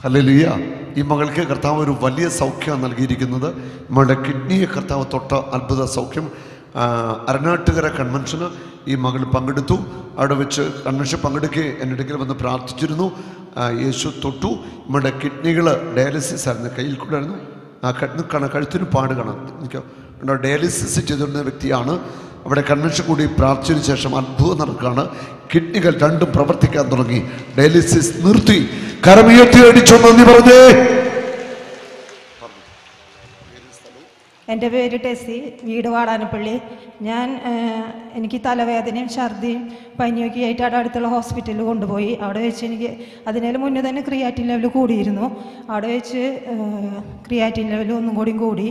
Hallelujah. ഈ മകൾക്ക് കർത്താവ് ഒരു വലിയ സൗഖ്യം നൽകിയിരിക്കുന്നത്. മകളുടെ കിഡ്നിയെ കർത്താവ് തൊട്ട അത്ഭുത സൗഖ്യം. അരനാട്ടുകര കൺവെൻഷന് ഈ മകൾ പങ്കെടുത്തു. അവിടെ വെച്ച് കൺവെൻഷൻ പങ്കെടുക്കുക എൻ്റെ അടുക്കൽ വന്ന് പ്രാർത്ഥിച്ചിരുന്നു. യേശു തൊട്ടു. നമ്മുടെ കിഡ്നികൾ ഡയാലിസിസ് ആയിരുന്നു, കയ്യിൽ കൂടെ ആയിരുന്നു. കഴുത്തിന് പാട് കാണാം. എനിക്ക് ഡയാലിസിസ് ചെയ്തിരുന്ന വ്യക്തിയാണ്. അവിടെ കൺവെൻഷൻ കൂടി പ്രാർത്ഥിച്ചതിന് ശേഷം അത്ഭുതം നടക്കുകയാണ്. കിഡ്നികൾ രണ്ടും പ്രവർത്തിക്കാൻ തുടങ്ങി. ഡയാലിസിസ് നിർത്തി. കരമുയർത്തി അടിച്ചോ നന്ദി പറഞ്ഞേ. എൻ്റെ പേര് ടെസി, വീട് വാടാനപ്പള്ളി. എനിക്ക് തലവേദനയും ഛർദിയും പനിയൊക്കെ ആയിട്ട് അവിടെ അടുത്തുള്ള ഹോസ്പിറ്റലിൽ കൊണ്ടുപോയി. അവിടെ വെച്ച് എനിക്ക് അതിനേലും മുന്നേ തന്നെ ക്രിയാറ്റിൻ ലെവൽ കൂടിയിരുന്നു. അവിടെ വെച്ച് ക്രിയാറ്റിൻ ലെവൽ ഒന്നും കൂടിയും കൂടി.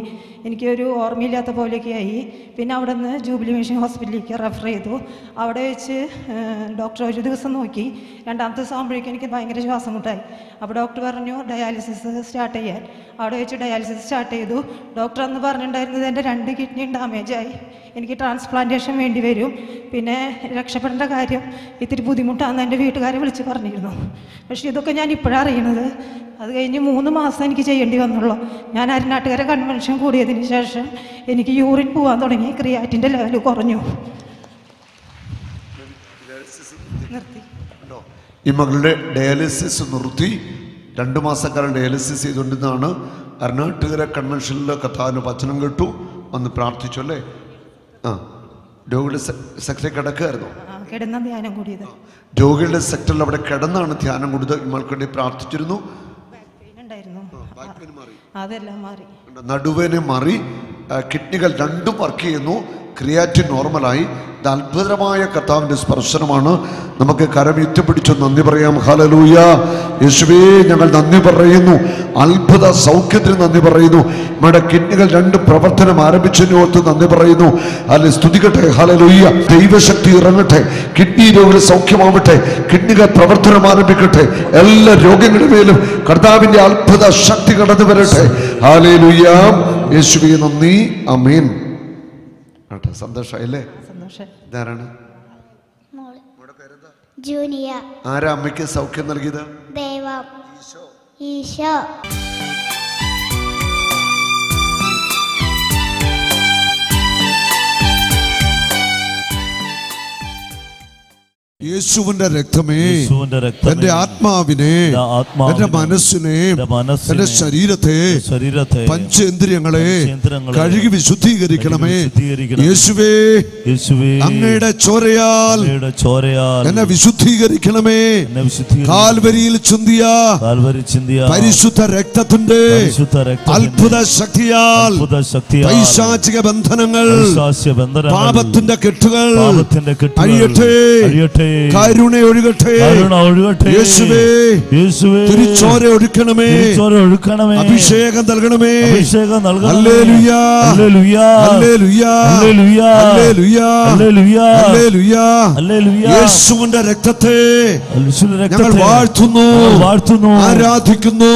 എനിക്കൊരു ഓർമ്മയില്ലാത്ത പോലെയൊക്കെ ആയി. പിന്നെ അവിടെ നിന്ന് ജൂബിലി മിഷൻ ഹോസ്പിറ്റലിലേക്ക് റെഫർ ചെയ്തു. അവിടെ വെച്ച് ഡോക്ടർ ഒരു ദിവസം നോക്കി. രണ്ടാമത്തെ ദിവസം ആകുമ്പോഴേക്കും എനിക്ക് ഭയങ്കര ശ്വാസം മുട്ടായി. അപ്പോൾ ഡോക്ടർ പറഞ്ഞു ഡയാലിസിസ് സ്റ്റാർട്ട് ചെയ്യാൻ. അവിടെ വെച്ച് ഡയാലിസിസ് സ്റ്റാർട്ട് ചെയ്തു. ഡോക്ടർ അന്ന് പറഞ്ഞിട്ടുണ്ടായിരുന്നത് എൻ്റെ 2 കിഡ്നിയും ഡാമേജായി, എനിക്ക് ട്രാൻസ്പ്ലാന്റേഷൻ വേണ്ടി വരും, പിന്നെ രക്ഷപ്പെടേണ്ട കാര്യം ഇത്തിരി ബുദ്ധിമുട്ടാണെന്ന് എൻ്റെ വീട്ടുകാരെ വിളിച്ച് പറഞ്ഞിരുന്നു. പക്ഷേ ഇതൊക്കെ ഞാൻ ഇപ്പോഴാണ് അറിയണത്. അത് കഴിഞ്ഞ് 3 മാസം എനിക്ക് ചെയ്യേണ്ടി വന്നുള്ളൂ. ഞാൻ അരനാട്ടുകര കൺവെൻഷൻ കൂടിയതിന് ശേഷം എനിക്ക് യൂറിൻ പോകാൻ തുടങ്ങി. ക്രിയാറ്റിൻ്റെ ലെവൽ കുറഞ്ഞു. നിർത്തി. ഈ മകളുടെ ഡയാലിസിസ് നിർത്തി. 2 മാസക്കാലം ഡയാലിസിസ് ചെയ്തുകൊണ്ടിരുന്നതാണ്. അരനാട്ടുകര കൺവെൻഷനിൽ കർത്താവിന് വചനം കേട്ടു, വന്ന് പ്രാർത്ഥിച്ചു അല്ലേ? രോഗികളുടെ സെക്ടറിൽ കിടക്കുകയായിരുന്നു. രോഗികളുടെ സെക്ടറിൽ അവിടെ കിടന്നാണ് ധ്യാനം കൊടുത്ത് ഇമ്മൾക്ക് വേണ്ടി പ്രാർത്ഥിച്ചിരുന്നു. അതെല്ലാം മാറി, നടുവേനെ മാറി. കിഡ്നികൾ രണ്ടും വർക്ക് ചെയ്യുന്നു. ക്രിയാറ്റിൻ നോർമലായി. ഇത് അത്ഭുതമായ കർത്താവിൻ്റെ സ്പർശനമാണ്. നമുക്ക് കരമുയർത്തിപ്പിടിച്ച് നന്ദി പറയാം. ഹല്ലേലൂയ. യേശുവേ, ഞങ്ങൾ നന്ദി പറയുന്നു. അത്ഭുത സൗഖ്യത്തിന് നന്ദി പറയുന്നു. നമ്മുടെ കിഡ്നികൾ 2 പ്രവർത്തനം ആരംഭിച്ചതിന് ഓർത്ത് നന്ദി പറയുന്നു. അല്ലെ, സ്തുതിക്കട്ടെ. ഹല്ലേലൂയ. ദൈവശക്തി ഇറങ്ങട്ടെ. കിഡ്നി രോഗികൾ സൗഖ്യമാവട്ടെ. കിഡ്നികൾ പ്രവർത്തനം ആരംഭിക്കട്ടെ. എല്ലാ രോഗങ്ങളുടെ മേലും കർത്താവിൻ്റെ അത്ഭുത ശക്തി കടന്നു വരട്ടെ. ഹല്ലേലൂയ. യേശുവേ നന്ദി. ആമേൻ. സന്തോഷായില്ലേ? ഇതാരാണ്? ആരാ അമ്മയ്ക്ക് സൗഖ്യം നൽകിയത്? ഈശോ. യേശുവിന്റെ രക്തമേ എന്റെ ആത്മാവിനെ, എന്റെ മനസ്സിനെ, എന്റെ ശരീരത്തെ, പഞ്ചേന്ദ്രിയങ്ങളെ കഴുകി വിശുദ്ധീകരിക്കണമേ. യേശുവേ, അങ്ങയുടെ ചോരയാൽ എന്നെ വിശുദ്ധീകരിക്കണമേ. കാൽവരിയിൽ ചിന്തിയ പരിശുദ്ധ രക്തത്തിന്റെ അത്ഭുത ശക്തിയാൽ പൈശാചിക ബന്ധനങ്ങൾ, പാപത്തിന്റെ കെട്ടുകൾ അഴിയട്ടെ. കരുണ ഒഴുകട്ടെ. യേശുവേ, തിരുച്ചോര ഒഴുക്കണമേ. അഭിഷേകം നൽകണമേ. Hallelujah, hallelujah, hallelujah, hallelujah, hallelujah. യേശുവിന്റെ രക്തത്തെ ഞങ്ങൾ വാഴ്ത്തുന്നു, ആരാധിക്കുന്നു.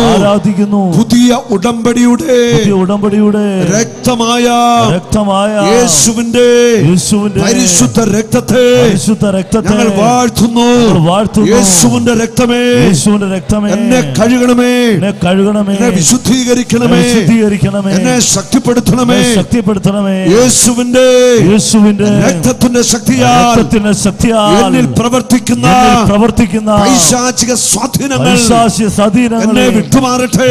പുതിയ ഉടമ്പടിയുടെ രക്തമായ യേശുവിന്റെ പരിശുദ്ധ രക്തത്തെ ഞങ്ങൾ വാഴ്ത്തുന്നു. യേശുവിന്റെ രക്തമേ, എന്നെ കഴുകണമേ, എന്നെ വിശുദ്ധീകരിക്കണമേ, എന്നെ ശക്തിപ്പെടുത്തണമേ. യേശുവിന്റെ രക്തത്തിന്റെ ശക്തിയാൽ എന്നിൽ പ്രവർത്തിക്കുന്ന പൈശാചിക സ്വാധീനങ്ങൾ എന്നെ വിട്ടുമാറട്ടെ.